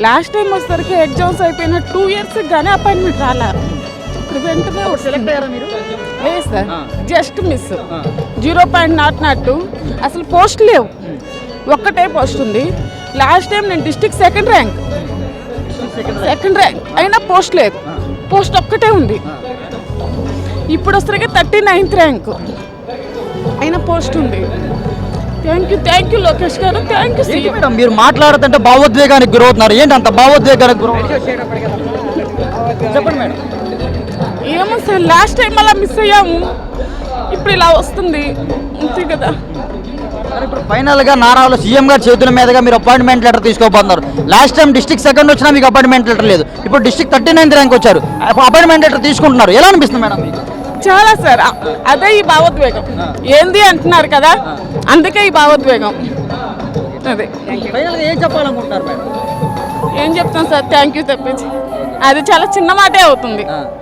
Last time వచ్చేసరికి exams అయిపోయిన 2 years కానీ అపాయింట్మెంట్ రాలే. ఇప్పుడు వెంటనే సెలెక్ట్ అయ్యారా మీరు? లేదు సార్, జస్ట్ మిస్ 0.02. అసలు పోస్ట్ లేవు, ఒక్కటే పోస్ట్ ఉంది. లాస్ట్ టైం నేను డిస్ట్రిక్ట్ సెకండ్ ర్యాంక్ అయినా పోస్ట్ లేదు, పోస్ట్ ఒక్కటే ఉంది. ఇప్పుడు వస్తే 39th ర్యాంక్ అయినా పోస్ట్ ఉంది. థ్యాంక్ యూ లోకేష్ గారు, థ్యాంక్ యూ సీఎం. మేడం మీరు మాట్లాడుతుంటే భావోద్వేగానికి గురవుతున్నారు, ఏంటి అంత భావోద్వేగానికి చెప్పండి మేడం. ఏమో సార్, లాస్ట్ టైం అలా మిస్ అయ్యాము, ఇప్పుడు ఇలా వస్తుంది అంతే కదా. ఇప్పుడు ఫైనల్గా నారాలో సీఎం గారి చేతుల మీదుగా మీరు అపాయింట్మెంట్ లెటర్ తీసుకోబోతున్నారు. లాస్ట్ టైం డిస్ట్రిక్ట్ సెకండ్ వచ్చినా మీకు అపాయింట్మెంట్ లెటర్ లేదు, ఇప్పుడు డిస్ట్రిక్ట్ 39th ర్యాంక్ వచ్చారు, అపాయింట్మెంట్ లెటర్ తీసుకుంటున్నారు. ఎలా అనిపిస్తుంది మేడం మీకు? చాలా సార్, అదే ఈ భావోద్వేగం. ఏంది అంటున్నారు కదా, అందుకే ఈ భావోద్వేగం. అదే ఫైనల్గా ఏం చెప్పాలనుకుంటున్నారు మేడం? ఏం చెప్తాం సార్, థ్యాంక్ యూ తప్పించి అది చాలా చిన్న మాటే అవుతుంది.